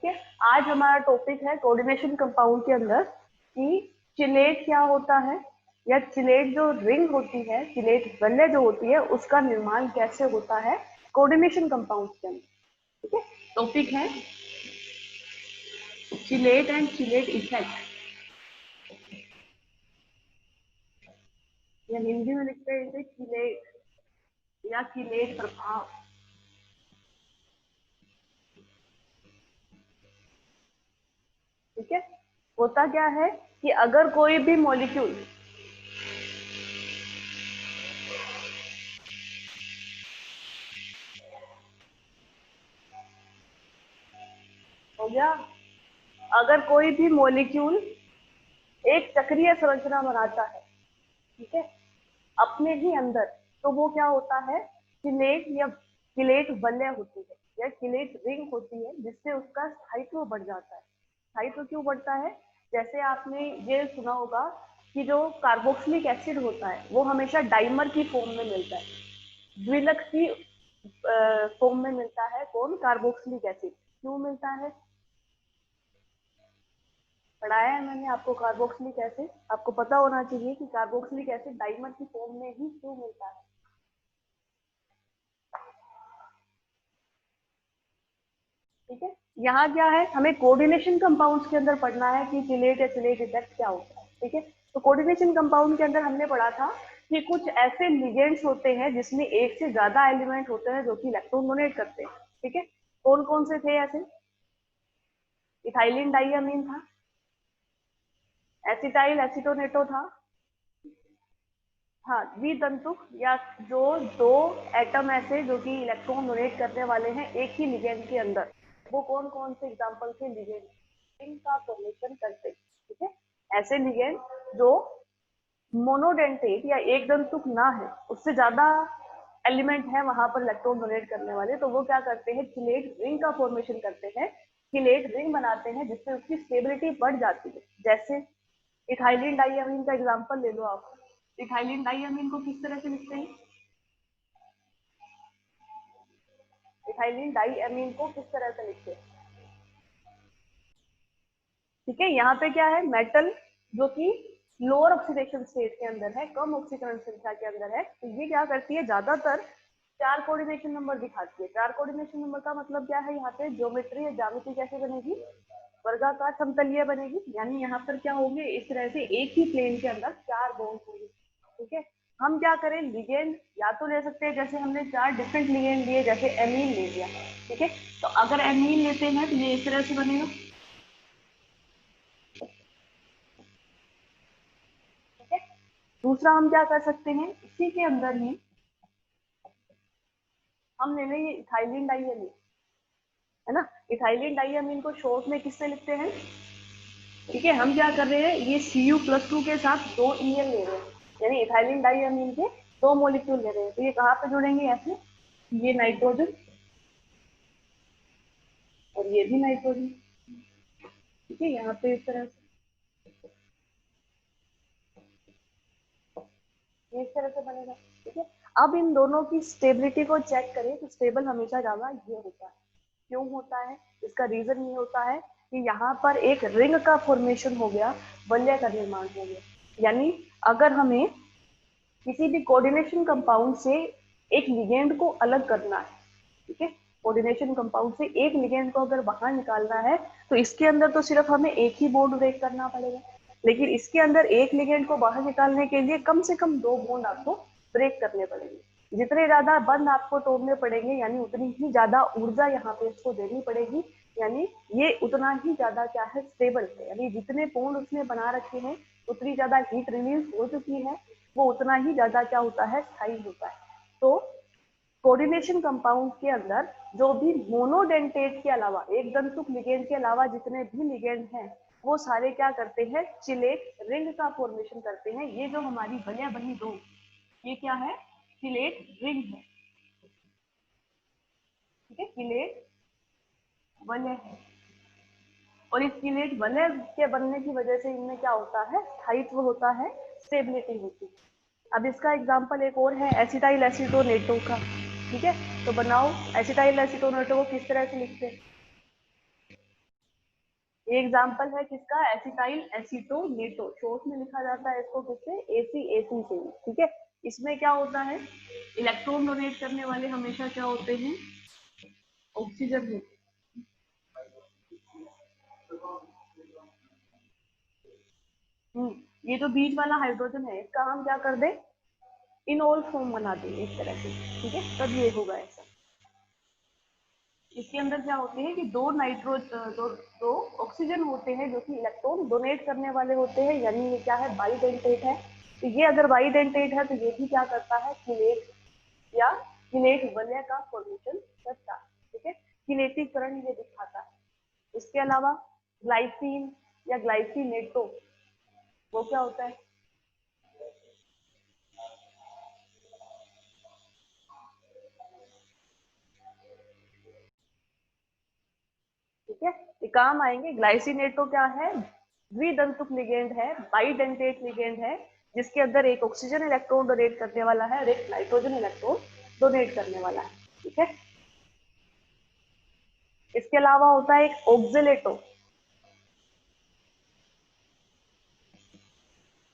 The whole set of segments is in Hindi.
ठीक है, आज हमारा टॉपिक है कोऑर्डिनेशन कंपाउंड के अंदर कि चिलेट क्या होता है, या चिलेट जो रिंग होती है, चिलेट वलय जो होती है, उसका निर्माण कैसे होता है कोऑर्डिनेशन कंपाउंड के अंदर। ठीक है, टॉपिक है चिलेट एंड चिलेट इफेक्ट, या हिंदी में लिखते हैं इसे चिलेट या चिलेट प्रभाव। ठीक है, होता क्या है कि अगर कोई भी मॉलिक्यूल हो गया, अगर कोई भी मॉलिक्यूल एक चक्रीय संरचना बनाता है, ठीक है, अपने ही अंदर, तो वो क्या होता है, चिलेट या चिलेट वलय होती है या चिलेट रिंग होती है, जिससे उसका स्थायित्व बढ़ जाता है। स्थायित्व क्यों बढ़ता है? जैसे आपने ये सुना होगा कि जो कार्बोक्सिलिक एसिड होता है वो हमेशा डाइमर की फॉर्म में मिलता है, द्विलक की फॉर्म में मिलता है। कौन? Carboxylic acid. क्यों मिलता है? पढ़ाया है मैंने आपको कार्बोक्सिलिक एसिड, आपको पता होना चाहिए कि कार्बोक्सिलिक एसिड डाइमर की फॉर्म में ही क्यों मिलता है। ठीक है, यहाँ क्या है, हमें कोऑर्डिनेशन कंपाउंड्स के अंदर पढ़ना है कि चिलेट या चिलेट इफेक्ट क्या होता है। ठीक है, तो कोऑर्डिनेशन कंपाउंड के अंदर हमने पढ़ा था कि कुछ ऐसे लिगेंड्स होते हैं जिसमें एक से ज्यादा एलिमेंट होते हैं जो कि इलेक्ट्रॉन डोनेट करते हैं। ठीक है, कौन कौन से थे ऐसे? इथाइलिन डाइअमीन था, एसिटाइल एसीटोनेटो था, हाँ, द्वितंतुक या जो दो एटम ऐसे जो कि इलेक्ट्रॉन डोनेट करने वाले हैं एक ही लिगेंड के अंदर, वो कौन कौन से एग्जांपल के लिगेंड इनका फॉर्मेशन करते हैं। ठीक है, ऐसे लिगेंड जो मोनोडेंटेट या एक दंतुक ना है, उससे ज्यादा एलिमेंट है वहां पर इलेक्ट्रॉन डोनेट करने वाले, तो वो क्या करते हैं, चिलेट रिंग का फॉर्मेशन करते हैं, चिलेट रिंग बनाते हैं, जिससे उसकी स्टेबिलिटी बढ़ जाती है। जैसे इथाइलिन डाइअमीन का एग्जांपल ले लो आप। इथाइलिन डाइअमीन को किस तरह से लिखते हैं? इथाइलिन डाइअमीन को किस तरह से लिखते हैं? ठीक है, यहाँ पे क्या है, मेटल जो कि लोअर ऑक्सीडेशन स्टेट के अंदर है, कम ऑक्सीकरण संख्या के अंदर है, तो ये क्या करती है, ज्यादातर 4 कोऑर्डिनेशन नंबर दिखाती है। 4 कोऑर्डिनेशन नंबर का मतलब क्या है, यहाँ पे ज्योमेट्री या ज्यामिति कैसे बनेगी, वर्गाकार समतलीय बनेगी, यानी यहाँ पर क्या होंगे, इस तरह से एक ही प्लेन के अंदर 4 बॉन्ड होंगे। ठीक है, हम क्या करें, लिगेंड या तो ले सकते हैं, जैसे हमने 4 डिफरेंट लिगेंड लिए, जैसे एमीन ले लिया। ठीक है, तो अगर एमीन लेते हैं तो ये इस तरह से बनेगा। ठीक है, दूसरा हम क्या कर सकते हैं, इसी के अंदर ही हम ले लेंगे इथाइलिन डाइअमीन, है ना। इथाइलिन डाइअमीन को शॉर्ट में किससे लिखते हैं? ठीक है, हम क्या कर रहे हैं, ये Cu+2 के साथ 2 EL ले रहे हैं, यानी इथाइलिन डाइअमीन के 2 मॉलिक्यूल ले रहे हैं, तो ये कहाँ पे जुड़ेंगे, ऐसे, ये नाइट्रोजन और ये भी नाइट्रोजन। ठीक है, यहाँ पे इस तरह से, इस तरह से बनेगा। ठीक है, अब इन दोनों की स्टेबिलिटी को चेक करें तो स्टेबल हमेशा ज्यादा ये होता है। क्यों होता है? इसका रीजन ये होता है कि यहाँ पर एक रिंग का फॉर्मेशन हो गया, वलय का निर्माण हो गया। यानी अगर हमें किसी भी कोऑर्डिनेशन कंपाउंड से एक लिगेंड को अलग करना है, ठीक है, कोऑर्डिनेशन कंपाउंड से एक लिगेंड को अगर बाहर निकालना है, तो इसके अंदर तो सिर्फ हमें एक ही बॉन्ड ब्रेक करना पड़ेगा, लेकिन इसके अंदर एक लिगेंड को बाहर निकालने के लिए कम से कम 2 बॉन्ड आपको ब्रेक करने पड़ेंगे। जितने ज्यादा बंद आपको तोड़ने पड़ेंगे, यानी उतनी ही ज्यादा ऊर्जा यहाँ पे इसको देनी पड़ेगी, यानी ये उतना ही ज्यादा क्या है, स्टेबल है, यानी जितने बॉन्ड उसने बना रखे हैं, उतनी ज्यादा हीट रिलीज हो चुकी है, वो उतना ही ज्यादा क्या होता है, स्थायी होता है। तो कोऑर्डिनेशन कंपाउंड के अंदर जो भी मोनोडेंटेट के अलावा, एक दंतुक लिगेंड के अलावा जितने भी लिगेंड हैं, वो सारे क्या करते हैं, चिलेट रिंग का फॉर्मेशन करते हैं। ये जो हमारी बलिया बनी दो, ये क्या है, चिलेट रिंग है। ठीक है, चिलेट वलय है, और इस चिलेट वलय के बनने की वजह से इनमें क्या होता है, स्थायित्व होता है, स्टेबिलिटी होती है। अब इसका एग्जाम्पल एक और है, एसिटाइल एसीटोनेटो का। ठीक है, तो बनाओ, एसिटाइल एसीटोनेटो को किस तरह से लिखते हैं? ये एग्जांपल है किसका, एसिटाइल एसीटोनेटो, शॉर्ट में लिखा जाता है इसको किससे, ACAC से, ठीक है। इसमें क्या होता है, इलेक्ट्रॉन डोनेट करने वाले हमेशा क्या होते हैं, ऑक्सीजन होते हैं। ये जो बीच वाला हाइड्रोजन है इसका हम क्या कर दे, इनोल फॉर्म बना देंगे इस तरह से, ठीक है, तब ये होगा ऐसा। इसके अंदर क्या होते हैं कि दो ऑक्सीजन होते हैं जो कि इलेक्ट्रॉन डोनेट करने वाले होते हैं, यानी ये क्या है, बाइडेंटेट है। तो ये अगर बाइडेंटेट है तो ये भी क्या करता है, किलेट या किलेट वलय का फॉर्मेशन करता है, ठीक है, किलेटीकरण ये दिखाता है। इसके अलावा ग्लाइसिन या ग्लाइसिनेटो, वो क्या होता है, ठीक है, ये काम आएंगे। ग्लाइसिनेटो क्या है, द्विदंतुक लिगेंड है, बाइडेंटेट लिगेंड है, जिसके अंदर एक ऑक्सीजन इलेक्ट्रॉन डोनेट करने वाला है और एक नाइट्रोजन इलेक्ट्रॉन डोनेट करने वाला है, ठीक है। इसके अलावा होता है एक ऑक्सिलेटो।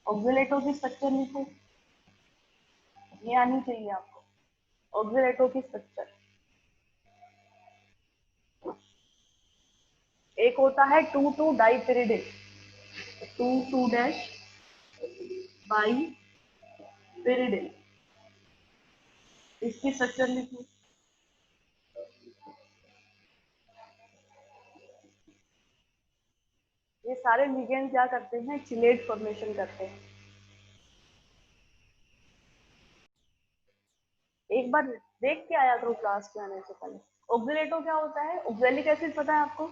ऑक्सिलेटो की स्ट्रक्चर लिखो, ये आनी चाहिए आपको, ऑक्सिलेटो की स्ट्रक्चर। एक होता है 2,2 डाइपिरिडिन, 2,2 डैश बाई पिरिडिन, इसकी स्ट्रक्चर लिखो। ये सारे लिगेंड क्या करते हैं, चिलेट फॉर्मेशन करते हैं। एक बार देख के आया करो क्लास में आने से पहले। ऑक्सिलेटो क्या होता है, ऑक्सैलिक एसिड पता है आपको,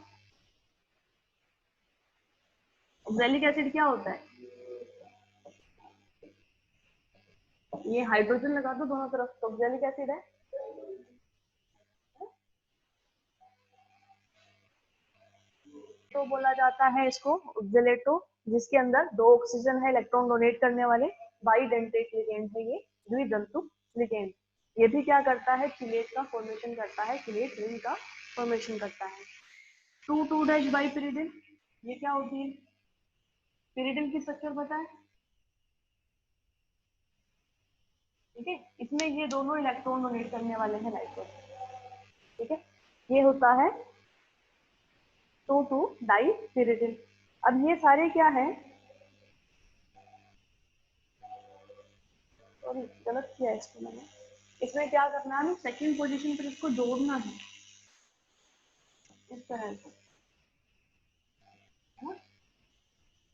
ऑक्सैलिक एसिड क्या होता है, ये हाइड्रोजन लगा दो दोनों तरफ तो ऑक्सैलिक एसिड है। तो बोला जाता है इसको ऑक्सिलेटो, जिसके अंदर दो ऑक्सीजन है इलेक्ट्रॉन डोनेट करने वाले, बाइडेंटेट लिगेंड है ये, द्विदंतुक लिगेंड। ये भी क्या करता है, चिलेट का फॉर्मेशन करता है, चिलेट रिंग का फॉर्मेशन करता है। 2,2 डैश बाई पिरिडिन, ये क्या होती है, पिरिडिन की स्ट्रक्चर पता है, ठीक है, इसमें ये दोनों इलेक्ट्रॉन डोनेट करने वाले हैं नाइट्रोजन, ठीक है। ये होता है 2,2 डाई पिरिडिन। अब ये सारे क्या है, सॉरी गलत किया है इसको मैंने, इसमें क्या करना है, सेकंड पोजीशन पर इसको जोड़ना है इस तरह से, है ना?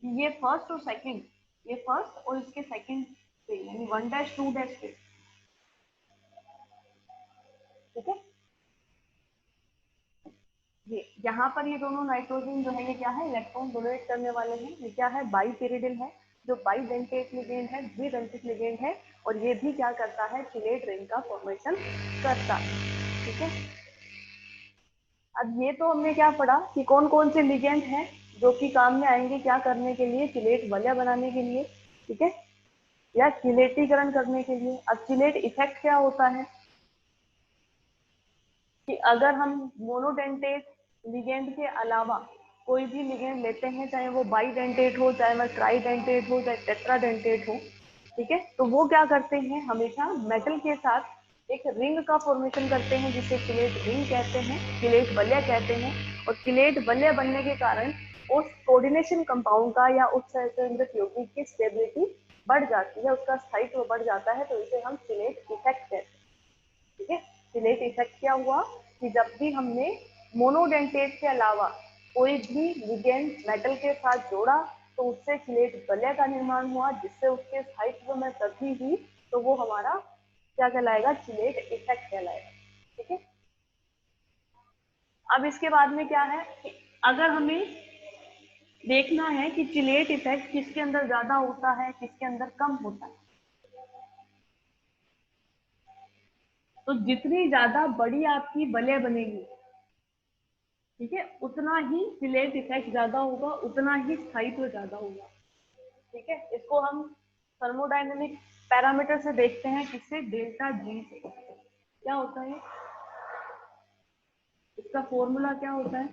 ये फर्स्ट और सेकंड, ये फर्स्ट और इसके सेकंड पे, यानी 1 डैश 2 डैश पे, ठीक है। ये यहाँ पर ये दोनों नाइट्रोजन जो है ये क्या है, इलेक्ट्रॉन डोनेट करने वाले हैं, ये क्या है, बाई पिरिडिन है, जो बाइडेंटेट लिगेंड है, द्विदंतिक लिगेंड है, और ये भी क्या करता है, चिलेट रिंग का फॉर्मेशन करता है, ठीक है। अब ये तो हमने क्या पढ़ा कि कौन कौन से लिगेंड हैं जो कि काम में आएंगे क्या करने के लिए, चिलेट वलय बनाने के लिए, ठीक है, या चिलेटीकरण करने के लिए। अब चिलेट इफेक्ट क्या होता है कि अगर हम मोनोडेंटेट लिगेंड के अलावा कोई भी लिगेंड लेते हैं, चाहे वो बाईडेंटेट हो, चाहे वह ट्राईडेंटेट हो, चाहे टेट्राडेंटेट हो, ठीक है, तो वो क्या करते हैं, हमेशा मेटल के साथ एक रिंग का फॉर्मेशन करते हैं, जिसे किलेट रिंग कहते हैं, किलेट वलय कहते हैं। और किलेट वलय बनने के कारण उस कोऑर्डिनेशन कंपाउंड का या उस सहसंयोजक यौगिक की स्टेबिलिटी बढ़ जाती है, उसका स्थायित्व बढ़ जाता है, तो इसे हम किलेट इफेक्ट कहते हैं, ठीक है। चिलेट इफेक्ट क्या हुआ कि जब भी हमने मोनोडेंटेट के अलावा कोई भी लिगेंड मेटल के साथ जोड़ा तो उससे चिलेट वलय का निर्माण हुआ, जिससे उसके स्थायित्व में वृद्धि हुई, तो वो हमारा क्या कहलाएगा, चिलेट इफेक्ट कहलाएगा, ठीक है। अब इसके बाद में क्या है कि अगर हमें देखना है कि चिलेट इफेक्ट किसके अंदर ज्यादा होता है, किसके अंदर कम होता है, तो जितनी ज्यादा बड़ी आपकी वलय बनेगी, ठीक है, उतना ही चिलेट इफेक्ट ज्यादा होगा, उतना ही स्थायित्व ज्यादा होगा, ठीक है। इसको हम थर्मोडायनेमिक पैरामीटर से देखते हैं, किससे, डेल्टा जी से। क्या होता है इसका फॉर्मूला, क्या होता है,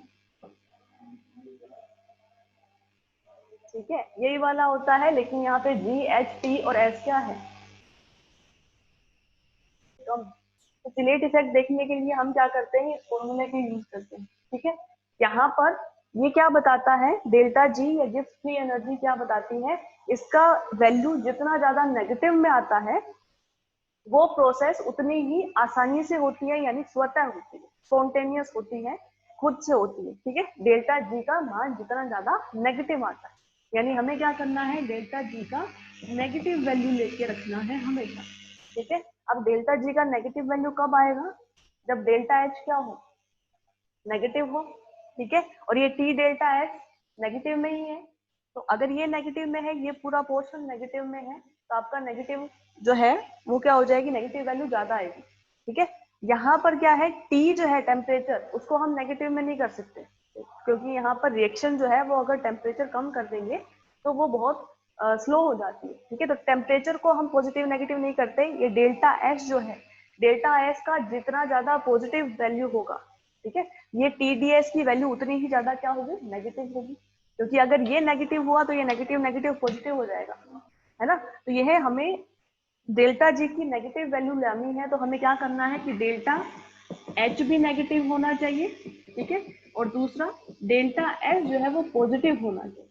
ठीक है, यही वाला होता है, लेकिन यहाँ पे जी एच टी और एस क्या है, कम। तो चिलेट इफेक्ट देखने के लिए हम क्या करते हैं, इस फॉर्मूले का यूज करते हैं। ठीक है, यहाँ पर ये क्या बताता है, डेल्टा जी या गिब्स फ्री एनर्जी क्या बताती है, इसका वैल्यू जितना ज्यादा नेगेटिव में आता है वो प्रोसेस उतनी ही आसानी से होती है, यानी स्वतः होती है, स्पॉन्टेनियस होती है, खुद से होती है। ठीक है, डेल्टा जी का मान जितना ज्यादा नेगेटिव आता है, यानी हमें क्या करना है, डेल्टा जी का नेगेटिव वैल्यू लेके रखना है हमेशा। ठीक है, अब डेल्टा जी का नेगेटिव वैल्यू कब आएगा, जब डेल्टा एच क्या हो, नेगेटिव हो। ठीक है, और ये टी डेल्टा एच नेगेटिव में ही है, तो अगर ये नेगेटिव में है, ये पूरा पोर्शन नेगेटिव में है, तो आपका नेगेटिव जो है वो क्या हो जाएगी, नेगेटिव वैल्यू ज्यादा आएगी। ठीक है, यहाँ पर क्या है, टी जो है टेम्परेचर, उसको हम नेगेटिव में नहीं कर सकते, क्योंकि यहाँ पर रिएक्शन जो है वो अगर टेम्परेचर कम कर देंगे तो वो बहुत स्लो हो जाती है। ठीक है, तो टेम्परेचर को हम पॉजिटिव नेगेटिव नहीं करते, ये डेल्टा एस जो है, डेल्टा एस का जितना ज्यादा पॉजिटिव वैल्यू होगा, ठीक है, ये टीडीएस की वैल्यू उतनी ही ज्यादा क्या होगी, नेगेटिव होगी, क्योंकि अगर ये नेगेटिव हुआ तो ये नेगेटिव नेगेटिव पॉजिटिव हो जाएगा, है ना। तो यह हमें डेल्टा जी की नेगेटिव वैल्यू लानी है, तो हमें क्या करना है कि डेल्टा एच भी नेगेटिव होना चाहिए। ठीक है, और दूसरा डेल्टा एस जो है वो पॉजिटिव होना चाहिए।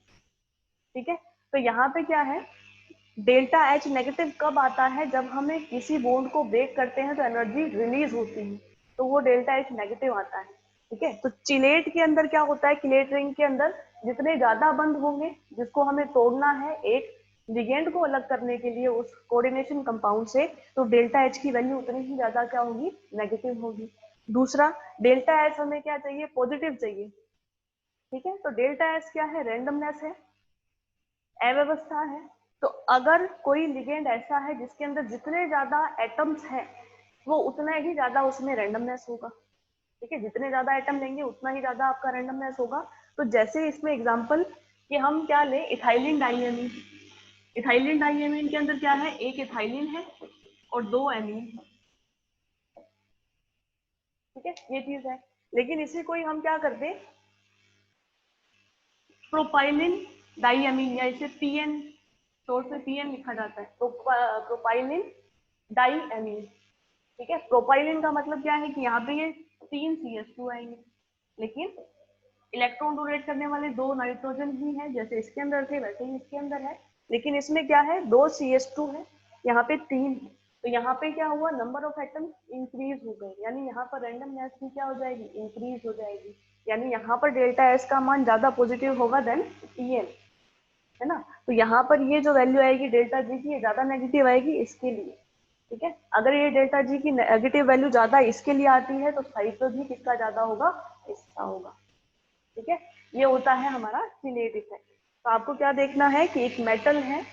ठीक है, तो यहाँ पे क्या है, डेल्टा एच नेगेटिव कब आता है, जब हमें किसी बॉन्ड को ब्रेक करते हैं तो एनर्जी रिलीज होती है, तो वो डेल्टा एच नेगेटिव आता है। ठीक है, तो चिलेट के अंदर क्या होता है, चिलेट रिंग के अंदर जितने ज्यादा बंद होंगे, जिसको हमें तोड़ना है एक लिगेंड को अलग करने के लिए उस कोऑर्डिनेशन कंपाउंड से, तो डेल्टा एच की वैल्यू उतनी ही ज्यादा क्या होगी, नेगेटिव होगी। दूसरा, डेल्टा एच हमें क्या चाहिए, पॉजिटिव चाहिए। ठीक है, तो डेल्टा एच क्या है, रेंडमनेस है, अव्यवस्था है। तो अगर कोई लिगेंड ऐसा है जिसके अंदर जितने ज्यादा एटम्स हैं, वो उतना ही ज्यादा उसमें रैंडमनेस होगा। ठीक है, जितने ज्यादा एटम लेंगे उतना ही ज्यादा आपका रैंडमनेस होगा। तो जैसे इसमें एग्जांपल कि हम क्या लें, इथाइलिन डाइएमीन, इथाइलिन डाइएमीन के अंदर क्या है, एक इथाइलिन है और दो एमीन है। ठीक है, ये चीज है, लेकिन इसे कोई हम क्या करते, प्रोपाइलिन डाइएमीन, या इसे पीएन, शॉर्ट में पीएन लिखा जाता है, प्रोपाइलिन डाइएमीन। ठीक है, प्रोपाइलिन का मतलब क्या है कि यहाँ पे ये 3 CH2 आएंगे, लेकिन इलेक्ट्रॉन डोनेट करने वाले 2 नाइट्रोजन ही हैं, जैसे इसके अंदर थे वैसे ही इसके अंदर है, लेकिन इसमें क्या है, 2 CH2 है, यहाँ पे 3 है। तो यहाँ पे क्या हुआ, नंबर ऑफ एटम्स इंक्रीज हो गए, यानी यहाँ पर रैंडमनेस भी क्या हो जाएगी, इंक्रीज हो जाएगी, यानी यहाँ पर डेल्टा एस का मान ज्यादा पॉजिटिव होगा देन टीएन, है ना। तो यहाँ पर ये जो वैल्यू आएगी डेल्टा जी की, ये ज्यादा नेगेटिव आएगी इसके लिए। ठीक है, अगर ये डेल्टा जी की नेगेटिव वैल्यू ज्यादा इसके लिए आती है, तो साइड भी किसका ज्यादा होगा, इसका होगा। ठीक है, ये होता है हमारा चिलेट इफेक्ट। तो आपको क्या देखना है कि एक मेटल है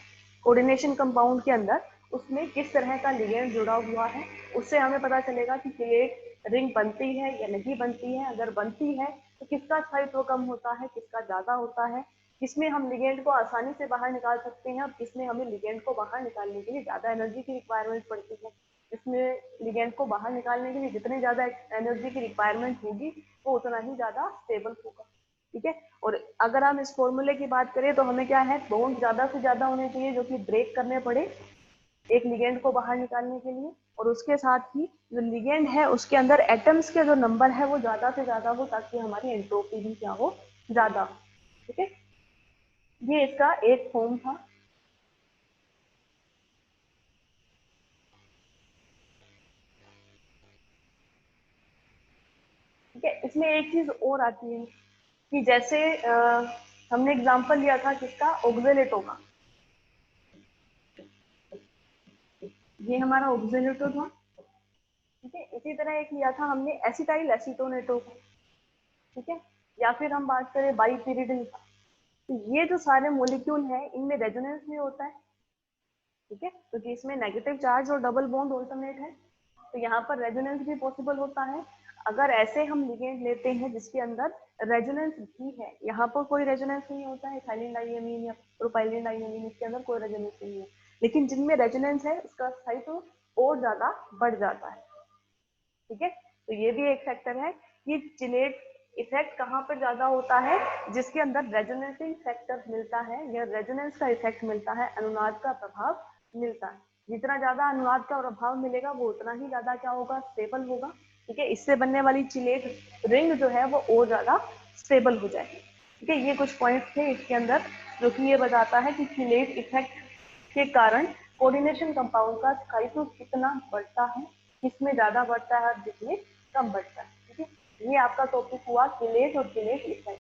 कोऑर्डिनेशन कंपाउंड के अंदर, उसमें किस तरह का लिगेंड जुड़ा हुआ है, उससे हमें पता चलेगा कि चिलेट रिंग बनती है या नहीं बनती है। अगर बनती है तो किसका स्थायित्व कम होता है, किसका ज्यादा होता है, किसमें हम लिगेंड को आसानी से बाहर निकाल सकते हैं और किसमें हमें लिगेंड को बाहर निकालने के लिए ज्यादा एनर्जी की रिक्वायरमेंट पड़ती है। इसमें लिगेंड को बाहर निकालने के लिए जितनी ज्यादा एनर्जी की रिक्वायरमेंट होगी, वो उतना ही ज्यादा स्टेबल होगा। ठीक है, और अगर हम इस फॉर्मूले की बात करें तो हमें क्या है, बॉन्ड ज्यादा से ज्यादा होने चाहिए जो कि ब्रेक करने पड़े एक लिगेंड को बाहर निकालने के लिए, और उसके साथ ही जो लिगेंड है उसके अंदर एटम्स के जो नंबर है वो ज्यादा से ज्यादा हो, ताकि हमारी एंट्रोपी भी क्या हो, ज्यादा हो। ठीक है, ये इसका एक फॉर्म था। ठीक है, इसमें एक चीज और आती है कि जैसे हमने एग्जांपल लिया था किसका, ऑक्जेलेटो का, ये हमारा ऑक्जेलेटो था। ठीक है, इसी तरह एक लिया था हमने एसिटाइल एसीटोनेटो का। ठीक है, या फिर हम बात करें बाईपीरिडिन का, तो ये जो सारे मॉलिक्यूल हैं इनमें रेजोनेंस भी होता है। ठीक है, क्योंकि इसमें नेगेटिव चार्ज और डबल बॉन्ड ऑल्टरनेट है, तो यहाँ पर रेजोनेंस भी पॉसिबल होता है। अगर ऐसे हम लिगेंड लेते हैं जिसके अंदर रेजोनेंस भी है, यहाँ पर कोई रेजोनेंस नहीं होता है, इथाइलिन डाइएमीन या प्रोपाइलिन डाइएमीन, इसके अंदर कोई रेजोनेंस नहीं है, लेकिन जिनमें रेजोनेंस है उसका स्थायित्व और ज्यादा बढ़ जाता है। ठीक है, तो ये भी एक फैक्टर है कि चिलेट इफेक्ट कहाँ पर ज्यादा होता है? जिसके अंदर रेजोनेटिंग फैक्टर मिलता है या रेजोनेंस का इफेक्ट मिलता है, अनुनाद का प्रभाव मिलता है। जितना ज्यादा अनुनाद का प्रभाव मिलेगा वो उतना ही ज्यादा क्या होगा? स्टेबल होगा। ठीक है, इससे बनने वाली चिलेट रिंग जो है वो और ज्यादा स्टेबल हो जाएगी। ठीक है, ये कुछ पॉइंट्स थे इसके अंदर जो कि ये बताता है कि चिलेट इफेक्ट के कारण कोऑर्डिनेशन कंपाउंड का स्थायित्व कितना बढ़ता है, किसमें ज्यादा बढ़ता है और किसमें कम बढ़ता है। ठीक है, ये आपका टॉपिक हुआ चिलेट और चिलेट इफेक्ट।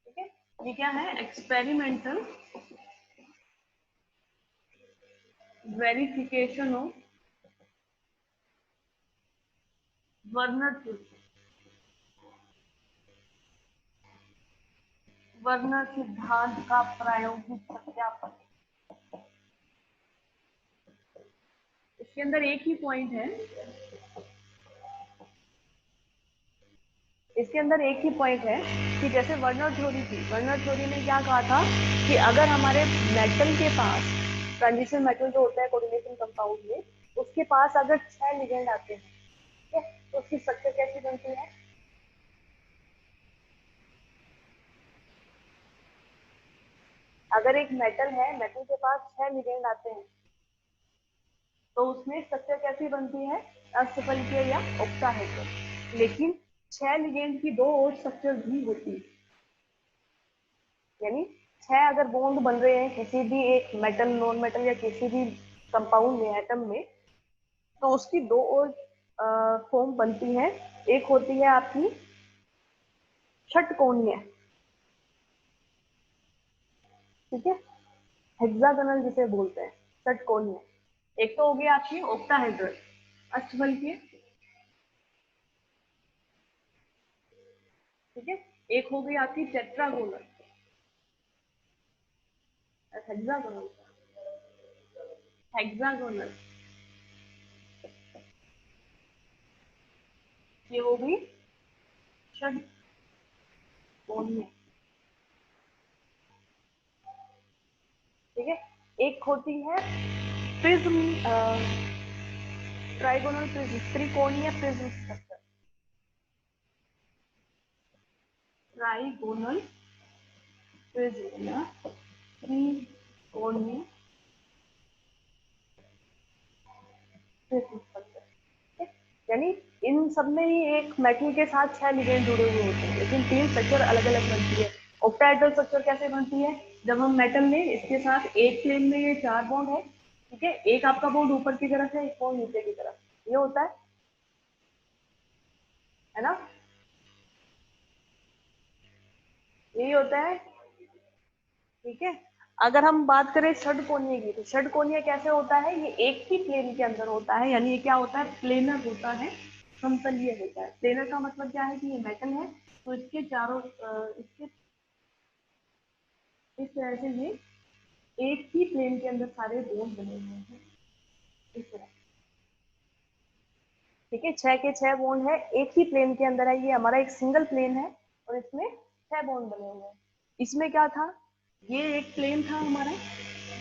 ठीक है, ये क्या है? Experimental verification of Werner theory, Werner सिद्धांत का प्रायोगिक सत्यापन। इसके अंदर एक ही पॉइंट है, इसके अंदर एक ही पॉइंट है कि जैसे वर्नर थ्योरी थी, वर्नर थ्योरी ने क्या कहा था कि अगर हमारे मेटल के पास, ट्रांजिशन मेटल जो होता है कोऑर्डिनेशन कंपाउंड में, उसके पास अगर 6 लिगेंड आते हैं, ठीक है, तो उसकी स्ट्रक्चर कैसी बनती है? अगर एक मेटल है, मेटल के पास 6 लिगेंड आते हैं, तो उसमें स्ट्रक्चर कैसी बनती है? अष्टफलकीय या ऑक्टाहेड्रल। लेकिन 6 लिगेंड की 2 और स्ट्रक्चर भी होती है, यानी 6 अगर बॉन्ड बन रहे हैं किसी भी एक मेटल, नॉन मेटल या किसी भी कंपाउंड में, एटम में, तो उसकी 2 और फॉर्म बनती है। एक होती है आपकी षटकोणीय, ठीक है, हेक्सागोनल जिसे बोलते हैं, षटकोणीय। एक तो हो गई आपकी ऑक्टाहेड्रल, अष्टफलकीय, ठीक है। एक हो गई आपकी टेट्रागोनल, हेक्सागोनल, हेक्सागोनल, ये हो गई षटकोणीय, ठीक है। एक होती है प्रिज्म, ट्राइगोनल प्रिज्म, त्रिकोणीय प्रिज्म स्ट्रक्चर, ट्राइगोनल प्रिज्म या त्रिकोणीय प्रिज्म स्ट्रक्चर। यानी इन सब में ही एक मेटल के साथ 6 लिगेंड जुड़े हुए होते हैं, लेकिन 3 स्ट्रक्चर अलग अलग बनती है। ऑक्टाहेड्रल स्ट्रक्चर कैसे बनती है? जब हम मेटल में, इसके साथ एक प्लेन में ये 4 बॉन्ड है, ठीक है, एक आपका बॉन्ड ऊपर की तरफ है, एक बॉन्ड नीचे की तरफ, ये होता है ना, यही होता है। ठीक है, अगर हम बात करें षटकोणीय की, तो षटकोणीय कैसे होता है? ये एक ही प्लेन के अंदर होता है, यानी ये क्या होता है? प्लेनर होता है, समतलीय होता है। प्लेनर का मतलब क्या है कि ये मेटल है, तो इसके चारों इसके इस तरह से ये एक ही प्लेन के अंदर सारे बॉन्ड बने हुए हैं, इस तरह। ठीक है, 6 के 6 बॉन्ड है, एक ही प्लेन के अंदर है, ये हमारा एक सिंगल प्लेन है और इसमें 6 बॉन्ड बने हुए हैं। इसमें क्या था? ये एक प्लेन था हमारा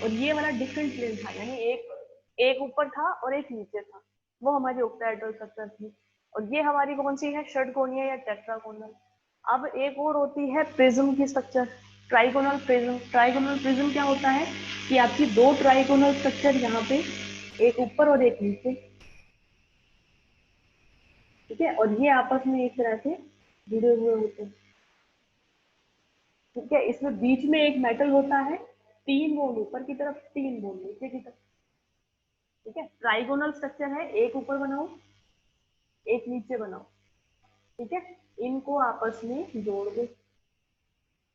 और ये वाला डिफरेंट प्लेन था, यानी एक एक ऊपर था और एक नीचे था, वो हमारी ऑक्टाहेड्रल स्ट्रक्चर थी। और ये हमारी कौन सी है? षटकोणीय या टेट्रागोनल। अब एक और होती है प्रिज्म की structure, trigonal prism. Trigonal prism क्या होता है कि आपकी 2 ट्राइगोनल स्ट्रक्चर यहाँ पे, एक ऊपर और एक नीचे, ठीक है, और ये आपस में एक तरह से जुड़े हुए होते हैं। ठीक है, इसमें बीच में एक मेटल होता है, 3 बॉन्ड ऊपर की तरफ, 3 बॉन्ड नीचे की तरफ। ठीक है, ट्राइगोनल स्ट्रक्चर है, एक ऊपर बनाओ, एक नीचे बनाओ, ठीक है, इनको आपस में जोड़ दो।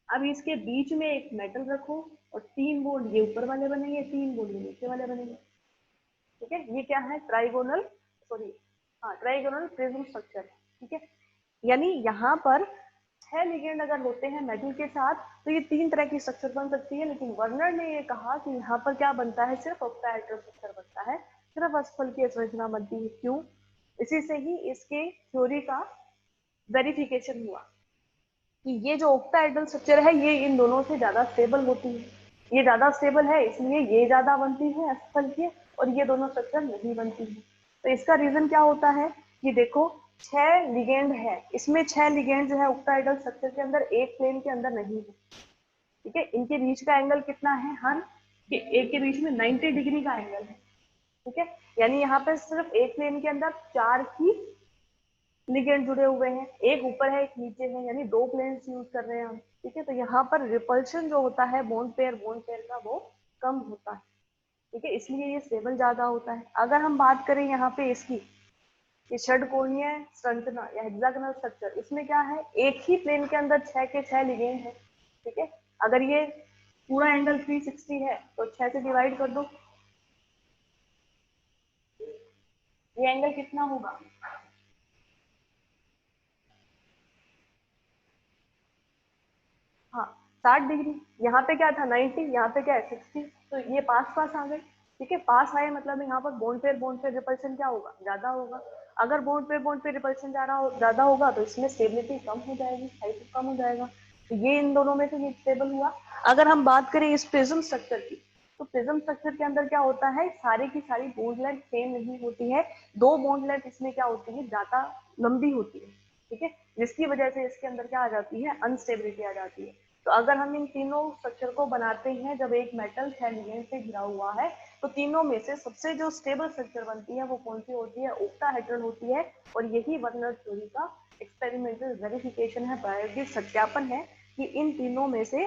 अब इसके बीच में एक मेटल रखो और 3 बॉन्ड ये ऊपर वाले बनेंगे, 3 बॉन्ड ये नीचे वाले बनेंगे। ठीक है, ये क्या है? ट्राइगोनल, सॉरी, हाँ, ट्राइगोनल प्रिज्म स्ट्रक्चर है। ठीक है, यानी यहाँ पर 6 लिगेंड अगर होते हैं मेटल के साथ, तो ये 3 तरह की स्ट्रक्चर बन सकती है। लेकिन वर्नर ने ये कहा कि यहाँ पर क्या बनता है? सिर्फ ऑक्टाहेड्रल स्ट्रक्चर बनता है, सिर्फ अष्टफलकीय संरचना बनती है। क्यों? इसी से ही इसके थ्योरी का वेरिफिकेशन हुआ कि ये जो ऑक्टाहेड्रल स्ट्रक्चर है ये इन दोनों से ज्यादा स्टेबल होती है। ये ज्यादा स्टेबल है, इसलिए ये ज्यादा बनती है अष्टफलकीय, और ये दोनों स्ट्रक्चर नहीं बनती है। तो इसका रीजन क्या होता है कि देखो, 6 लिगेंड है, इसमें 6 लिगेंड जो है ऑक्टाहेड्रल स्ट्रक्चर के अंदर एक प्लेन के अंदर नहीं है। ठीक है, इनके बीच का एंगल कितना है, हर एक के बीच में 90 डिग्री का एंगल है। ठीक है, यानी यहाँ पे सिर्फ एक प्लेन के अंदर 4 ही लिगेंड जुड़े हुए हैं, एक ऊपर है एक नीचे है, यानी 2 प्लेन्स यूज कर रहे हैं हम। ठीक है, तो यहाँ पर रिपल्शन जो होता है बॉन्ड पेयर का वो कम होता है। ठीक है, इसलिए ये स्टेबल ज्यादा होता है। अगर हम बात करें यहाँ पे इसकी, ये षटकोणीय संरचना या हेक्सागोनल स्ट्रक्चर, इसमें क्या है, एक ही प्लेन के अंदर 6 के 6 लिगेंड है। ठीक है, अगर ये पूरा एंगल 360 है तो 6 से डिवाइड कर दो, ये एंगल कितना होगा, हाँ 60 डिग्री। यहाँ पे क्या था 90, यहाँ पे क्या है 60, तो ये पास पास आ गए। ठीक है, पास आए मतलब यहाँ पर बॉन्ड पेयर रिपल्शन क्या होगा, ज्यादा होगा। अगर बॉन्ड पेयर रिपल्शन ज्यादा होगा तो इसमें स्टेबिलिटी कम हो जाएगी, हाइट कम हो जाएगा। तो ये इन दोनों में से ये स्टेबल हुआ। अगर हम बात करें इस प्रिज्म स्ट्रक्चर की, तो प्रिज्म स्ट्रक्चर के अंदर क्या होता है, सारी की सारी बॉन्ड लेंथ सेम नहीं होती है, 2 बॉन्ड लेंथ इसमें क्या होती है, ज्यादा लंबी होती है। ठीक है, जिसकी वजह से इसके अंदर क्या आ जाती है, अनस्टेबिलिटी आ जाती है। तो अगर हम इन तीनों स्ट्रक्चर को बनाते हैं जब एक मेटल 6 लिगेंड से घिरा हुआ है, तो तीनों में से सबसे जो स्टेबल स्ट्रक्चर बनती है वो कौन सी होती है, ओक्टाहेड्रल होती है। और यही वर्नर थ्योरी का एक्सपेरिमेंटल वेरिफिकेशन है, प्रायोगिक सत्यापन है कि इन तीनों में से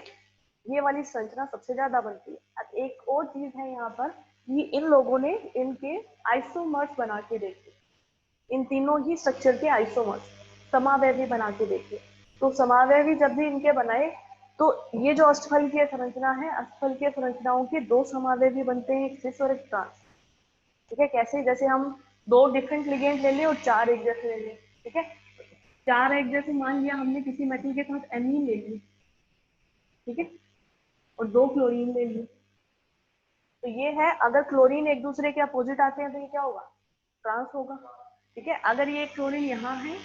ये वाली संरचना सबसे ज्यादा बनती है। अब एक और चीज है यहाँ पर कि इन लोगों ने इनके आइसोमर्स बना के देखे, इन तीनों ही स्ट्रक्चर के आइसोमर्स समावयवी बना के देखे। तो समावयवी जब भी इनके बनाए, तो ये जो अष्टफलकीय संरचना है, अष्टफलकीय संरचनाओं के 2 समावयवी बनते हैं, एक सिस और एक ट्रांस। ठीक है, कैसे, जैसे हम 2 डिफरेंट लिगेंड ले लें और 4 एक जैसे ले लें। ठीक है, 4 एक जैसे मान लिया हमने किसी मेटल के साथ एमीन ले ली, ठीक है, और 2 क्लोरीन ले ली। तो ये है, अगर क्लोरीन एक दूसरे के अपोजिट आते हैं तो ये क्या होगा, ट्रांस होगा। ठीक है, अगर ये क्लोरीन यहाँ है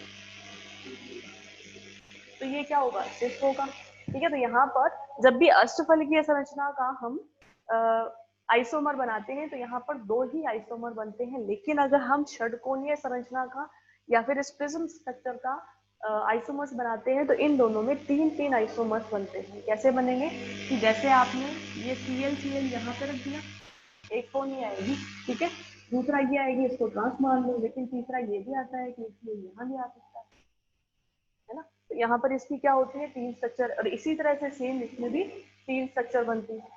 तो ये क्या होगा, सिस होगा। ठीक है, तो यहाँ पर जब भी अष्टफलकीय संरचना का हम आइसोमर बनाते हैं तो यहाँ पर 2 ही आइसोमर बनते हैं। लेकिन अगर हम षटकोणीय संरचना का या फिर इस प्रिज्म स्ट्रक्चर का आइसोमर्स बनाते हैं तो इन दोनों में 3 आइसोमर्स बनते हैं। कैसे बनेंगे, कि जैसे आपने ये Cl यहाँ पे रख दिया, एक फोन ये आएगी, ठीक है, दूसरा ये आएगी, इसको ट्रांस मान लो, लेकिन तीसरा ये भी आता है कि इसलिए यहाँ भी आ सकता है ना। तो यहाँ पर इसकी क्या होती है, 3 स्ट्रक्चर, और इसी तरह से सेम इसमें भी 3 स्ट्रक्चर बनती है।